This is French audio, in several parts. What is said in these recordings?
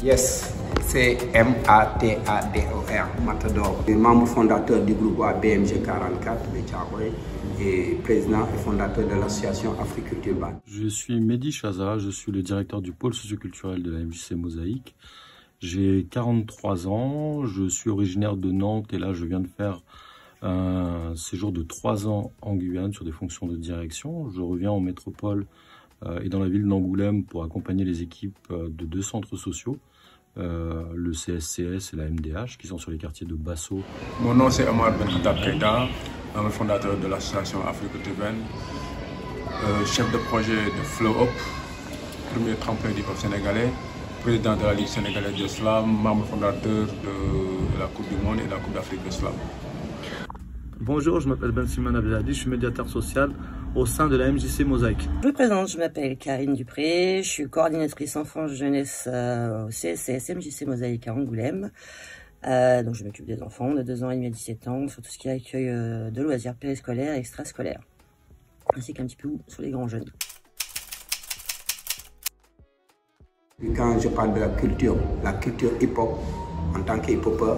Yes, c'est Matador, Matador. Membre fondateur du groupe BMG 44 de Thiaroye et président et fondateur de l'association Africulture Ban. Je suis Mehdi Chaza, je suis le directeur du pôle socioculturel de la MJC Mosaïque. J'ai 43 ans, je suis originaire de Nantes et là je viens de faire un séjour de 3 ans en Guyane sur des fonctions de direction. Je reviens en métropole et dans la ville d'Angoulême pour accompagner les équipes de 2 centres sociaux, le CSCS et la MDH, qui sont sur les quartiers de Basso. Mon nom c'est Amar Ben Keïta, le fondateur de l'association Africulture Ban, chef de projet de Flow Up, premier tremplin du hip-hop sénégalais, président de la Ligue sénégalaise de Slam, membre fondateur de la Coupe du Monde et de la Coupe d'Afrique de Slam. Bonjour, je m'appelle Ben Simon Abdelhadi, je suis médiateur social au sein de la MJC Mosaïque. Je me présente, je m'appelle Karine Dupré, je suis coordinatrice enfance-jeunesse au CSCS MJC Mosaïque à Angoulême. Donc je m'occupe des enfants de 2 ans et demi à 17 ans sur tout ce qui est accueil de loisirs périscolaires et extrascolaires, ainsi qu'un petit peu sur les grands jeunes. Quand je parle de la culture hip-hop, en tant qu'hip-hopper,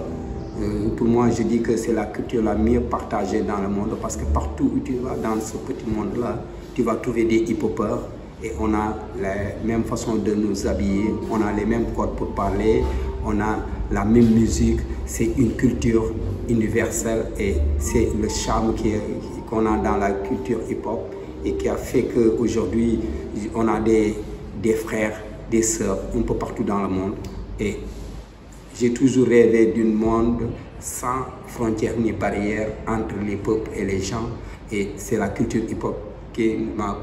pour moi, je dis que c'est la culture la mieux partagée dans le monde parce que partout où tu vas dans ce petit monde-là, tu vas trouver des hip-hoppers et on a la même façon de nous habiller, on a les mêmes codes pour parler, on a la même musique. C'est une culture universelle et c'est le charme qu'on a dans la culture hip-hop et qui a fait qu'aujourd'hui, on a des frères, des sœurs un peu partout dans le monde. Et j'ai toujours rêvé d'un monde sans frontières ni barrières entre les peuples et les gens. Et c'est la culture hip-hop qui m'a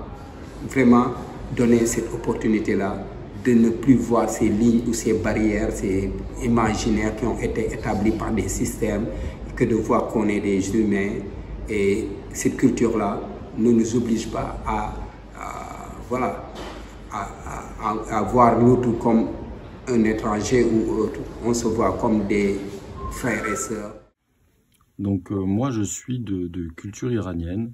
vraiment donné cette opportunité-là de ne plus voir ces lignes ou ces barrières, ces imaginaires qui ont été établis par des systèmes, que de voir qu'on est des humains. Et cette culture-là ne nous oblige pas à voir l'autre comme un étranger ou autre. On se voit comme des frères et sœurs. Donc moi je suis de culture iranienne.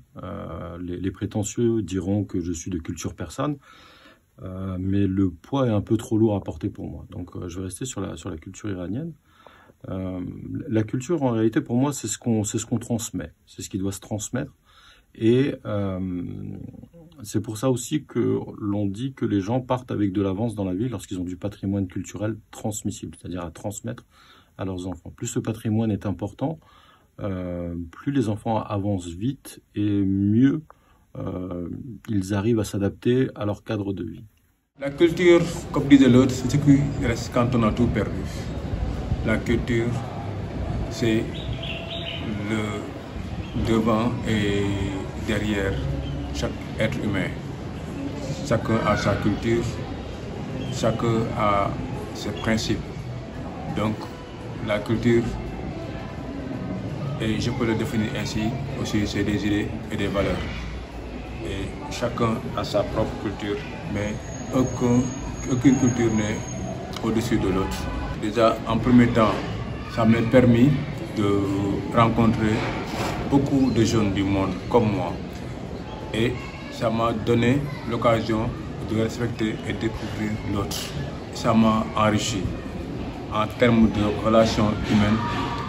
Les prétentieux diront que je suis de culture persane, mais le poids est un peu trop lourd à porter pour moi. Donc je vais rester sur la culture iranienne. La culture en réalité pour moi c'est ce qu'on transmet, c'est ce qui doit se transmettre. Et c'est pour ça aussi que l'on dit que les gens partent avec de l'avance dans la vie lorsqu'ils ont du patrimoine culturel transmissible, c'est-à-dire à transmettre à leurs enfants. Plus ce patrimoine est important, plus les enfants avancent vite et mieux ils arrivent à s'adapter à leur cadre de vie. La culture, comme disait l'autre, c'est ce qui reste quand on a tout perdu. La culture, c'est le devant et derrière chaque être humain. Chacun a sa culture, chacun a ses principes. Donc la culture, et je peux le définir ainsi, aussi c'est des idées et des valeurs. Et chacun a sa propre culture, mais aucune culture n'est au-dessus de l'autre. Déjà en premier temps, ça m'a permis de rencontrer beaucoup de jeunes du monde comme moi et ça m'a donné l'occasion de respecter et découvrir l'autre. Ça m'a enrichi en termes de relations humaines,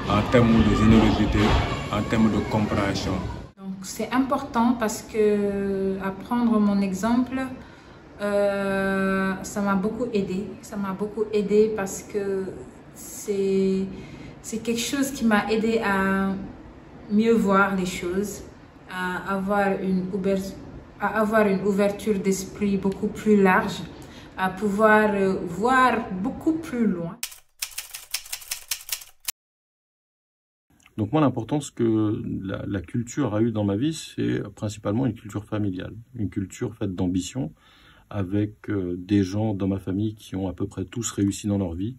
en termes de générosité, en termes de compréhension. C'est important parce que, à prendre mon exemple, ça m'a beaucoup aidé. Ça m'a beaucoup aidé parce que c'est quelque chose qui m'a aidé à mieux voir les choses, à avoir une ouverture d'esprit beaucoup plus large, à pouvoir voir beaucoup plus loin. Donc moi, l'importance que la culture a eue dans ma vie, c'est principalement une culture familiale, une culture faite d'ambition, avec des gens dans ma famille qui ont à peu près tous réussi dans leur vie,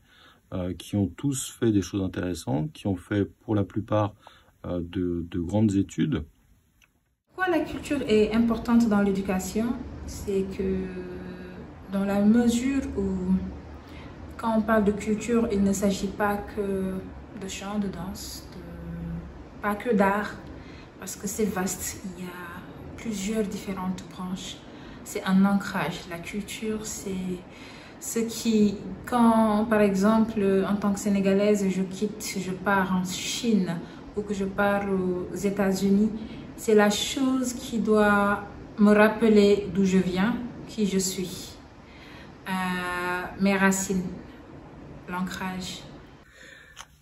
qui ont tous fait des choses intéressantes, qui ont fait pour la plupart de grandes études. Pourquoi la culture est importante dans l'éducation? C'est que dans la mesure où, quand on parle de culture, il ne s'agit pas que de chant, de danse, pas que d'art, parce que c'est vaste, il y a plusieurs différentes branches. C'est un ancrage. La culture, Quand par exemple en tant que Sénégalaise je pars en Chine ou que je pars aux États-Unis, c'est la chose qui doit me rappeler d'où je viens, qui je suis, mes racines, l'ancrage.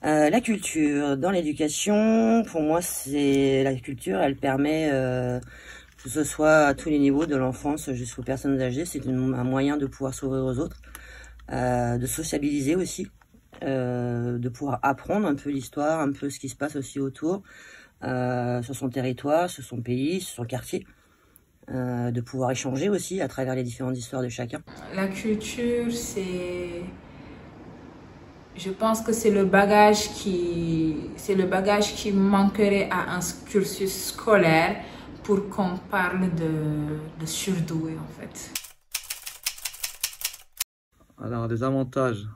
La culture dans l'éducation, pour moi, la culture, elle permet, que ce soit à tous les niveaux, de l'enfance jusqu'aux personnes âgées, c'est un moyen de pouvoir s'ouvrir aux autres, de sociabiliser aussi, de pouvoir apprendre un peu l'histoire, un peu ce qui se passe aussi autour, sur son territoire, sur son pays, sur son quartier, de pouvoir échanger aussi à travers les différentes histoires de chacun. La culture, je pense que c'est le bagage qui manquerait à un cursus scolaire pour qu'on parle de surdoué en fait. Alors, des avantages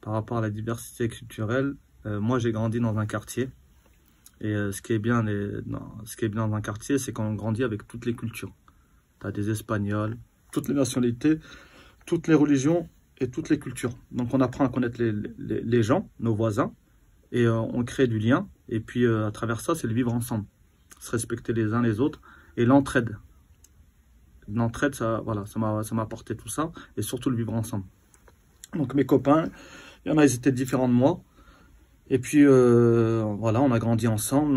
par rapport à la diversité culturelle, moi j'ai grandi dans un quartier. Et ce qui est bien dans un quartier, c'est qu'on grandit avec toutes les cultures. Tu as des Espagnols, toutes les nationalités, toutes les religions et toutes les cultures. Donc on apprend à connaître les gens, nos voisins, et on crée du lien. Et puis à travers ça, c'est le vivre ensemble, se respecter les uns les autres et l'entraide. L'entraide, ça m'a apporté tout ça, et surtout le vivre ensemble. Donc mes copains, il y en a, ils étaient différents de moi. Et puis voilà, on a grandi ensemble,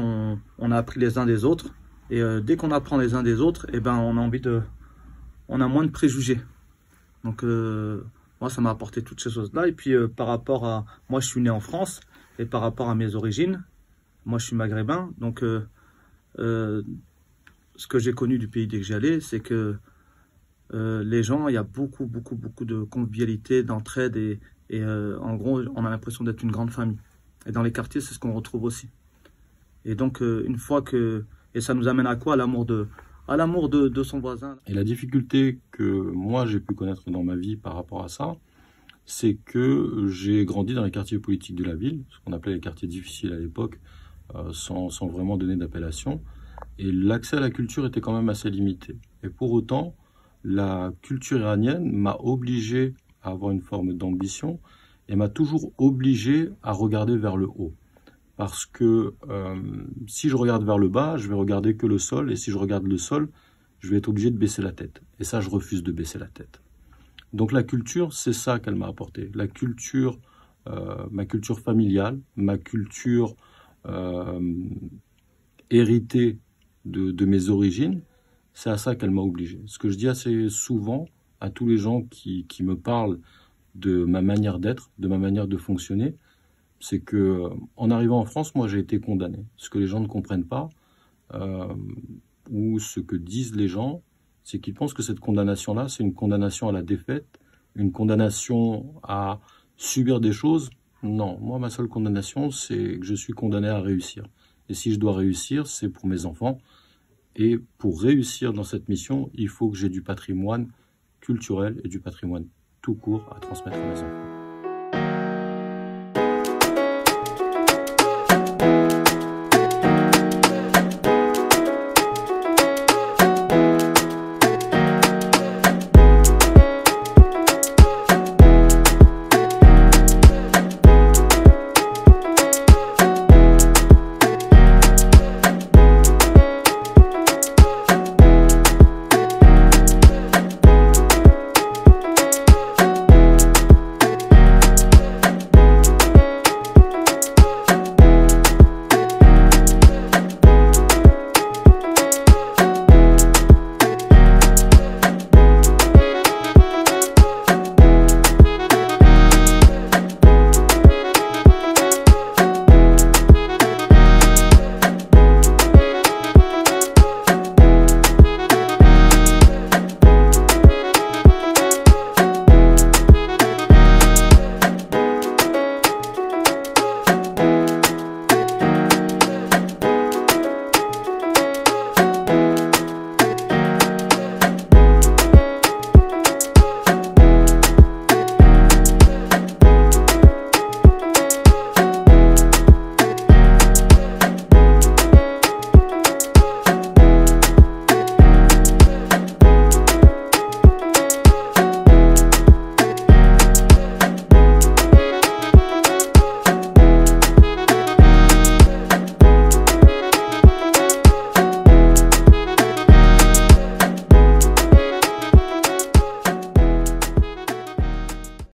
on a appris les uns des autres. Et dès qu'on apprend les uns des autres, eh ben, on a moins de préjugés. Donc moi, ça m'a apporté toutes ces choses-là. Et puis par rapport à... Moi, je suis né en France. Et par rapport à mes origines, moi, je suis maghrébin. Donc ce que j'ai connu du pays dès que j'y allais, c'est que les gens, il y a beaucoup de convivialité, d'entraide. Et en gros, on a l'impression d'être une grande famille. Et dans les quartiers, c'est ce qu'on retrouve aussi. Et donc, une fois que... Et ça nous amène à quoi? À l'amour de son voisin. Et la difficulté que moi, j'ai pu connaître dans ma vie par rapport à ça, c'est que j'ai grandi dans les quartiers politiques de la ville, ce qu'on appelait les quartiers difficiles à l'époque, sans vraiment donner d'appellation. Et l'accès à la culture était quand même assez limité. Et pour autant, la culture iranienne m'a obligé à avoir une forme d'ambition et m'a toujours obligé à regarder vers le haut. Parce que si je regarde vers le bas, je vais regarder que le sol, et si je regarde le sol, je vais être obligé de baisser la tête. Et ça, je refuse de baisser la tête. Donc la culture, c'est ça qu'elle m'a apporté. La culture, ma culture familiale, ma culture héritée de mes origines, c'est à ça qu'elle m'a obligé. Ce que je dis assez souvent à tous les gens qui me parlent de ma manière d'être, de ma manière de fonctionner, c'est que en arrivant en France, moi j'ai été condamné. Ce que les gens ne comprennent pas, ou ce que disent les gens, c'est qu'ils pensent que cette condamnation-là, c'est une condamnation à la défaite, une condamnation à subir des choses. Non, moi ma seule condamnation, c'est que je suis condamné à réussir. Et si je dois réussir, c'est pour mes enfants. Et pour réussir dans cette mission, il faut que j'ai du patrimoine culturel et du patrimoine tout court à transmettre à mes enfants.